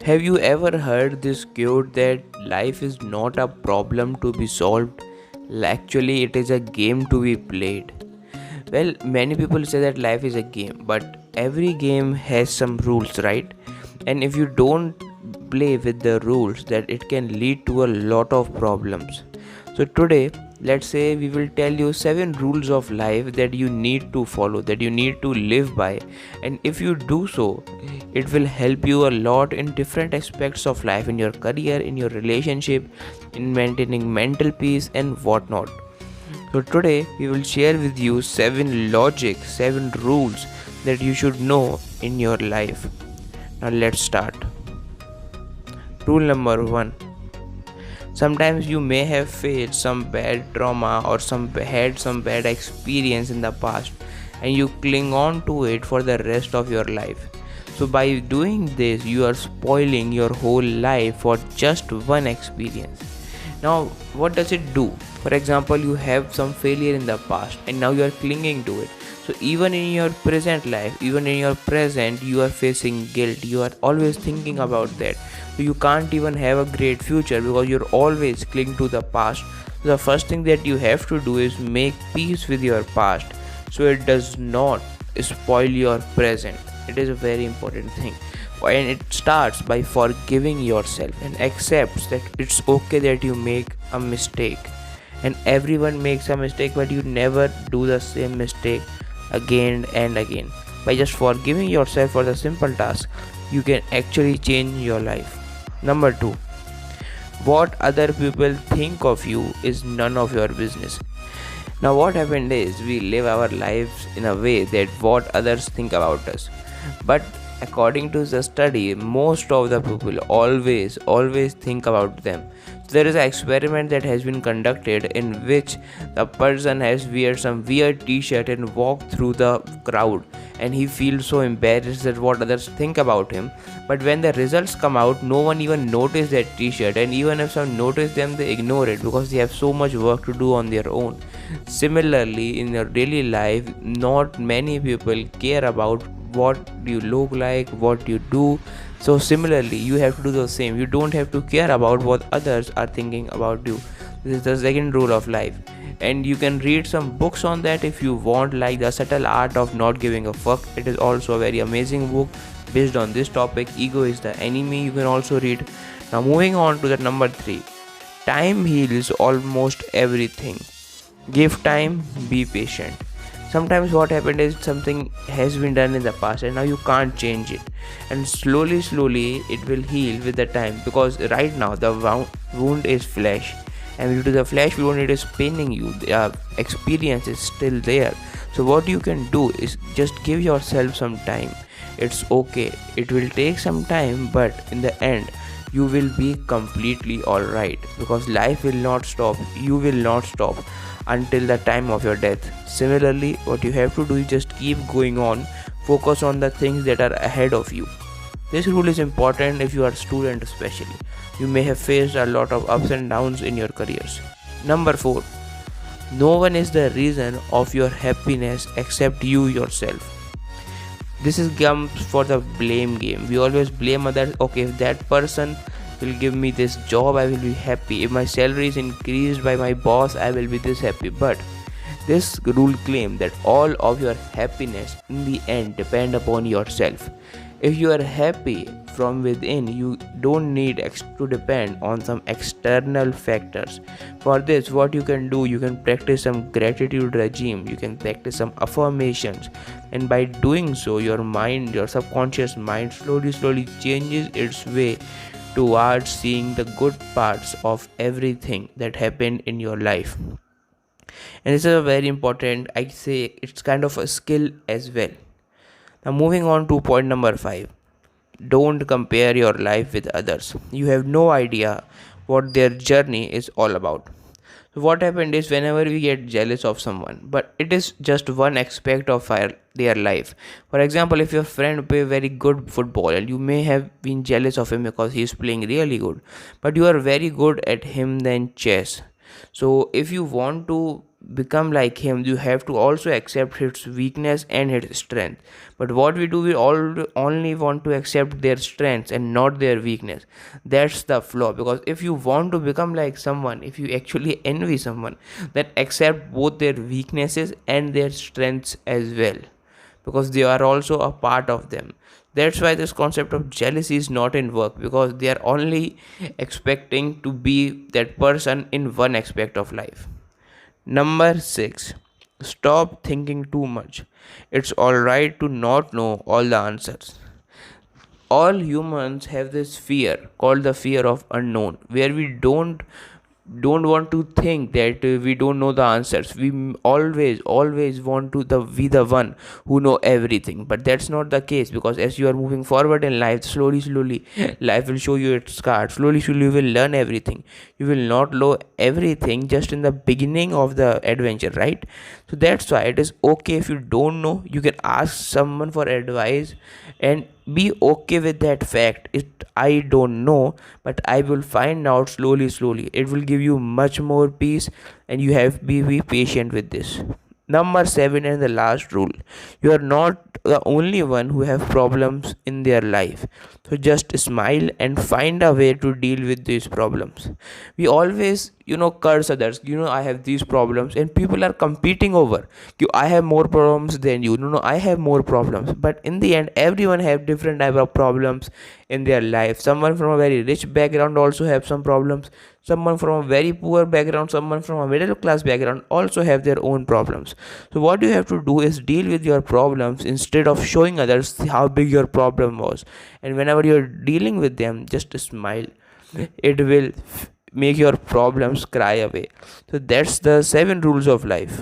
Have you ever heard this quote that life is not a problem to be solved? Actually, it is a game to be played. Well, many people say that life is a game, but every game has some rules, right? And if you don't play with the rules, that it can lead to a lot of problems. So today, let's say we will tell you 7 rules of life that you need to follow, that you need to live by. And if you do so, it will help you a lot in different aspects of life, in your career, in your relationship, in maintaining mental peace and whatnot. So today we will share with you 7 logic, 7 rules that you should know in your life. Now let's start. Rule number 1. Sometimes you may have faced some bad trauma or had some bad experience in the past, and you cling on to it for the rest of your life. So by doing this you are spoiling your whole life for just one experience. Now, what does it do? For example, you have some failure in the past and now you are clinging to it. So, even in your present life, even in your present, you are facing guilt. You are always thinking about that. So, you can't even have a great future because you're always clinging to the past. So the first thing that you have to do is make peace with your past so it does not spoil your present. It is a very important thing, and it starts by forgiving yourself and accepts that it's okay that you make a mistake, and everyone makes a mistake, but you never do the same mistake again and again. By just forgiving yourself for the simple task, you can actually change your life. Number 2, what other people think of you is none of your business. Now, what happened is we live our lives in a way that what others think about us. But according to the study, most of the people always think about them. So there is an experiment that has been conducted in which the person has wear some weird t-shirt and walk through the crowd, and he feels so embarrassed that what others think about him. But when the results come out, no one even noticed that t-shirt, and even if some notice them, they ignore it because they have so much work to do on their own. Similarly, in your daily life, not many people care about what you look like, what you do. So similarly, you have to do the same. You don't have to care about what others are thinking about you. This is the second rule of life, and you can read some books on that if you want, like The Subtle Art of Not Giving a Fuck. It is also a very amazing book based on this topic. Ego is the enemy, you can also read. Now moving on to the number 3, time heals almost everything. Give time, be patient. Sometimes what happened is something has been done in the past and now you can't change it, and slowly it will heal with the time, because right now the wound is flesh, and due to the flesh wound it is paining you. The experience is still there. So what you can do is just give yourself some time. It's okay, it will take some time, but in the end you will be completely alright, because life will not stop, you will not stop until the time of your death. Similarly, what you have to do is just keep going on, focus on the things that are ahead of you. This rule is important if you are a student, especially. You may have faced a lot of ups and downs in your careers. Number 4, no one is the reason of your happiness except you yourself. This is comes for the blame game. We always blame others. Okay, if that person will give me this job, I will be happy. If my salary is increased by my boss, I will be this happy. But this rule claims that all of your happiness in the end depend upon yourself. If you are happy from within, you don't need to depend on some external factors. For this, what you can do, you can practice some gratitude regime, you can practice some affirmations, and by doing so, your subconscious mind slowly changes its way towards seeing the good parts of everything that happened in your life. And this is a very important, I say, it's kind of a skill as well. Now moving on to point number 5, don't compare your life with others. You have no idea what their journey is all about. So what happened is, whenever we get jealous of someone, but it is just one aspect of their life. For example, if your friend play very good football and you may have been jealous of him because he is playing really good, but you are very good at him than chess. So if you want to become like him, you have to also accept his weakness and his strength. But what we do, we all only want to accept their strengths and not their weakness. That's the flaw, because if you want to become like someone, if you actually envy someone, then accept both their weaknesses and their strengths as well, because they are also a part of them. That's why this concept of jealousy is not in work, because they are only expecting to be that person in one aspect of life. Number 6. Stop thinking too much. It's alright to not know all the answers. All humans have this fear called the fear of unknown, where we don't want to think that we don't know the answers. We always want to the be the one who know everything, but that's not the case, because as you are moving forward in life, slowly life will show you its cards. Slowly you will learn everything. You will not know everything just in the beginning of the adventure, right? So that's why it is okay if you don't know. You can ask someone for advice and be okay with that fact. It I don't know, but I will find out slowly. It will give you much more peace, and you have be patient with this. Number 7 and the last rule: you are not the only one who have problems in their life. So just smile and find a way to deal with these problems. We always curse others. I have these problems, and people are competing over you. I have more problems than you. No, I have more problems. But in the end, everyone have different type of problems in their life. Someone from a very rich background also have some problems. Someone from a very poor background, someone from a middle class background also have their own problems. So what you have to do is deal with your problems instead of showing others how big your problem was. And whenever you're dealing with them, just smile. It will make your problems cry away. So that's the 7 rules of life.